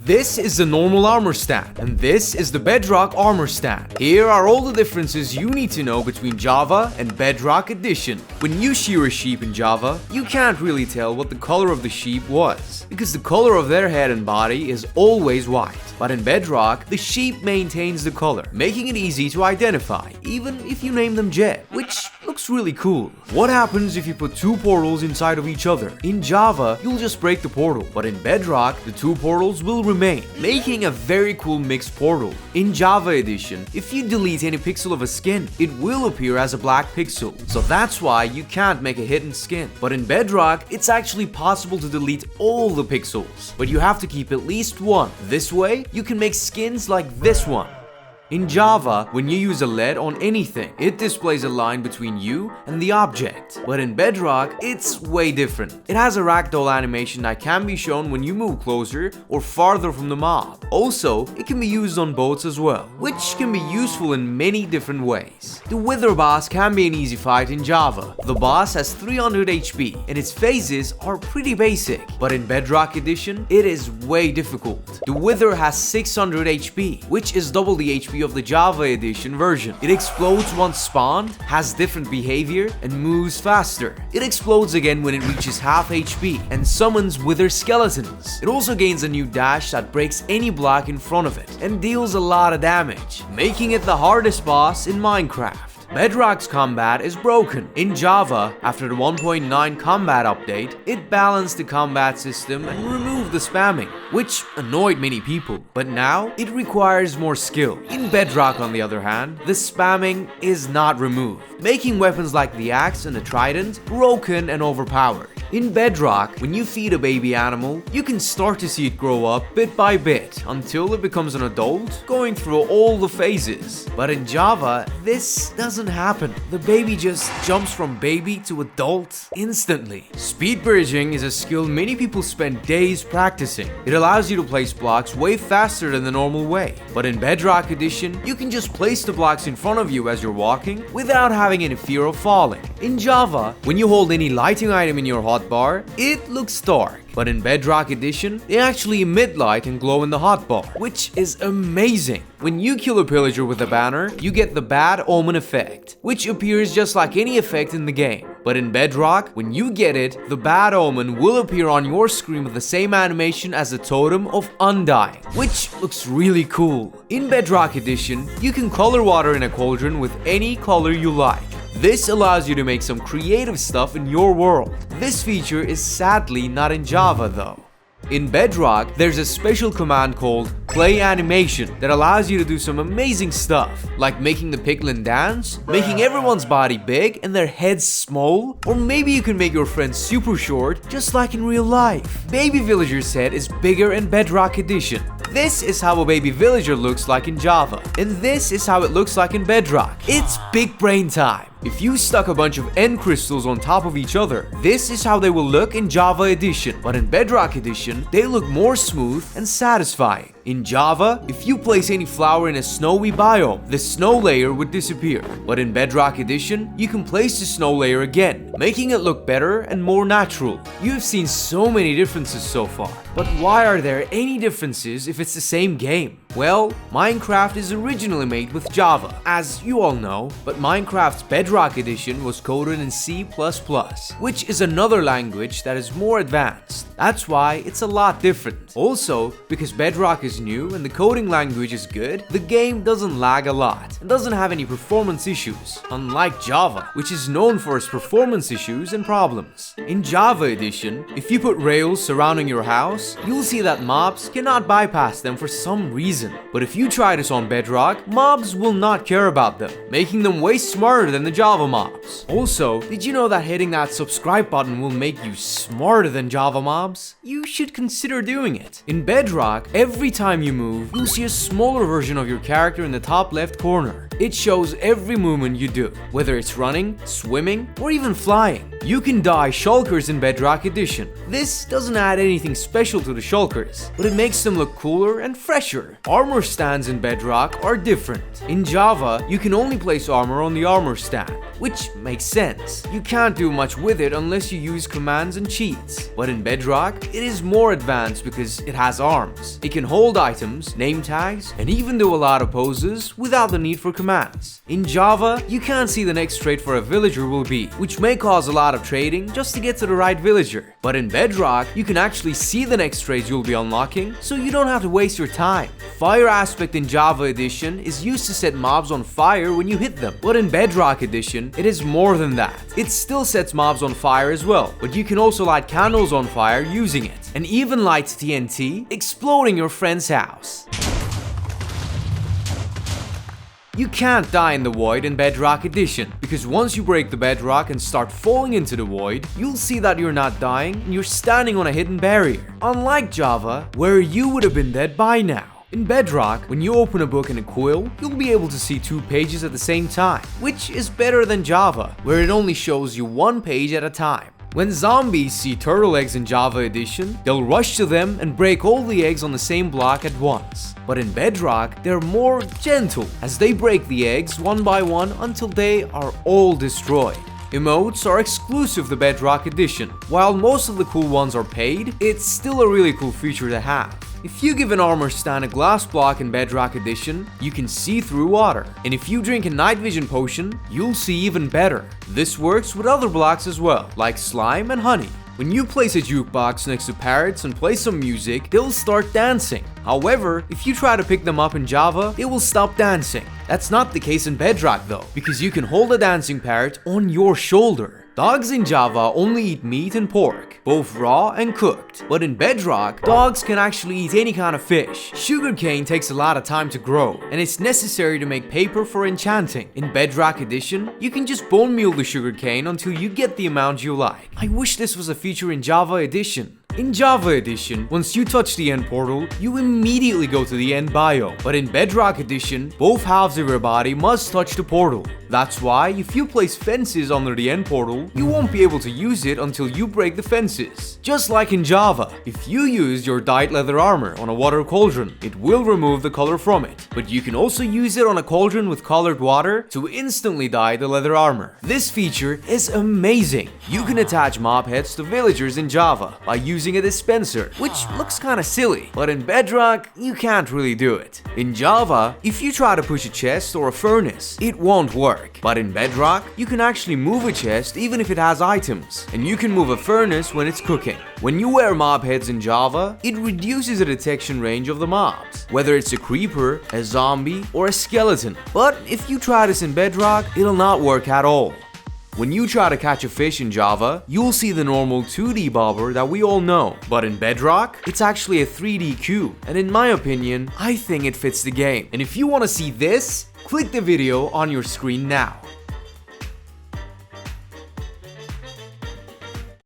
This is the normal armor stand, and this is the Bedrock armor stand. Here are all the differences you need to know between Java and Bedrock Edition. When you shear a sheep in Java, you can't really tell what the color of the sheep was, because the color of their head and body is always white. But in Bedrock, the sheep maintains the color, making it easy to identify, even if you name them Jet, which looks really cool. What happens if you put two portals inside of each other? In Java, you'll just break the portal, but in Bedrock, the two portals will remain, making a very cool mixed portal. In Java Edition, if you delete any pixel of a skin, it will appear as a black pixel, so that's why you can't make a hidden skin. But in Bedrock, it's actually possible to delete all the pixels, but you have to keep at least one. This way, you can make skins like this one. In Java, when you use a LED on anything, it displays a line between you and the object. But in Bedrock, it's way different. It has a ragdoll animation that can be shown when you move closer or farther from the mob. Also, it can be used on boats as well, which can be useful in many different ways. The Wither boss can be an easy fight in Java. The boss has 300 HP, and its phases are pretty basic. But in Bedrock Edition, it is way difficult. The Wither has 600 HP, which is double the HP of the Java Edition version. It explodes once spawned, has different behavior, and moves faster. It explodes again when it reaches half HP, and summons Wither skeletons. It also gains a new dash that breaks any block in front of it, and deals a lot of damage, making it the hardest boss in Minecraft. Bedrock's combat is broken. In Java, after the 1.9 combat update, it balanced the combat system and removed the spamming, which annoyed many people. But now, it requires more skill. In Bedrock, on the other hand, the spamming is not removed, making weapons like the axe and the trident broken and overpowered. In Bedrock, when you feed a baby animal, you can start to see it grow up bit by bit until it becomes an adult, going through all the phases. But in Java, this doesn't happen. The baby just jumps from baby to adult instantly. Speed bridging is a skill many people spend days practicing. It allows you to place blocks way faster than the normal way. But in Bedrock Edition, you can just place the blocks in front of you as you're walking without having any fear of falling. In Java, when you hold any lighting item in your hotbar, it looks dark. But in Bedrock Edition, they actually emit light and glow in the hotbar, which is amazing. When you kill a pillager with a banner, you get the Bad Omen effect, which appears just like any effect in the game. But in Bedrock, when you get it, the Bad Omen will appear on your screen with the same animation as the Totem of Undying, which looks really cool. In Bedrock Edition, you can color water in a cauldron with any color you like. This allows you to make some creative stuff in your world. This feature is sadly not in Java though. In Bedrock, there's a special command called Play Animation that allows you to do some amazing stuff, like making the piglin dance, making everyone's body big and their heads small, or maybe you can make your friends super short, just like in real life. Baby Villager's head is bigger in Bedrock Edition. This is how a baby villager looks like in Java, and this is how it looks like in Bedrock. It's big brain time. If you stuck a bunch of end crystals on top of each other, this is how they will look in Java Edition. But in Bedrock Edition, they look more smooth and satisfying. In Java, if you place any flower in a snowy biome, the snow layer would disappear. But in Bedrock Edition, you can place the snow layer again, making it look better and more natural. You've seen so many differences so far, but why are there any differences if it's the same game? Well, Minecraft is originally made with Java, as you all know, but Minecraft's Bedrock Edition was coded in C++, which is another language that is more advanced. That's why it's a lot different. Also, because Bedrock is new and the coding language is good, the game doesn't lag a lot and doesn't have any performance issues, unlike Java, which is known for its performance issues and problems. In Java Edition, if you put rails surrounding your house, you'll see that mobs cannot bypass them for some reason. But if you try this on Bedrock, mobs will not care about them, making them way smarter than the Java mobs. Also, did you know that hitting that subscribe button will make you smarter than Java mobs? You should consider doing it. In Bedrock, every time you move, you'll see a smaller version of your character in the top left corner. It shows every movement you do, whether it's running, swimming, or even flying. You can dye shulkers in Bedrock Edition. This doesn't add anything special to the shulkers, but it makes them look cooler and fresher. Armor stands in Bedrock are different. In Java, you can only place armor on the armor stand, which makes sense. You can't do much with it unless you use commands and cheats. But in Bedrock, it is more advanced because it has arms. It can hold items, name tags, and even do a lot of poses without the need for commands. In Java, you can't see the next trait for a villager will be, which may cause a lot of trading just to get to the right villager. But in Bedrock, you can actually see the next traits you'll be unlocking, so you don't have to waste your time. Fire aspect in Java Edition is used to set mobs on fire when you hit them, but in Bedrock Edition, it is more than that. It still sets mobs on fire as well, but you can also light candles on fire using it, and even light TNT, exploding your friend's house. You can't die in the void in Bedrock Edition, because once you break the bedrock and start falling into the void, you'll see that you're not dying and you're standing on a hidden barrier. Unlike Java, where you would have been dead by now. In Bedrock, when you open a book in a quill, you'll be able to see 2 pages at the same time, which is better than Java, where it only shows you 1 page at a time. When zombies see turtle eggs in Java Edition, they'll rush to them and break all the eggs on the same block at once. But in Bedrock, they're more gentle, as they break the eggs one by one until they are all destroyed. Emotes are exclusive to Bedrock Edition. While most of the cool ones are paid, it's still a really cool feature to have. If you give an armor stand a glass block in Bedrock Edition, you can see through water. And if you drink a night vision potion, you'll see even better. This works with other blocks as well, like slime and honey. When you place a jukebox next to parrots and play some music, they'll start dancing. However, if you try to pick them up in Java, they will stop dancing. That's not the case in Bedrock though, because you can hold a dancing parrot on your shoulder. Dogs in Java only eat meat and pork, both raw and cooked. But in Bedrock, dogs can actually eat any kind of fish. Sugarcane takes a lot of time to grow, and it's necessary to make paper for enchanting. In Bedrock Edition, you can just bone meal the sugarcane until you get the amount you like. I wish this was a feature in Java Edition. In Java Edition, once you touch the end portal, you immediately go to the end biome. But in Bedrock Edition, both halves of your body must touch the portal. That's why, if you place fences under the end portal, you won't be able to use it until you break the fences. Just like in Java, if you use your dyed leather armor on a water cauldron, it will remove the color from it. But you can also use it on a cauldron with colored water to instantly dye the leather armor. This feature is amazing. You can attach mob heads to villagers in Java by using a dispenser, which looks kinda silly, but in Bedrock, you can't really do it. In Java, if you try to push a chest or a furnace, it won't work. But in Bedrock, you can actually move a chest even if it has items, and you can move a furnace when it's cooking. When you wear mob heads in Java, it reduces the detection range of the mobs, whether it's a creeper, a zombie, or a skeleton. But if you try this in Bedrock, it'll not work at all. When you try to catch a fish in Java, you'll see the normal 2D bobber that we all know. But in Bedrock, it's actually a 3D cube. And in my opinion, I think it fits the game. And if you want to see this, click the video on your screen now.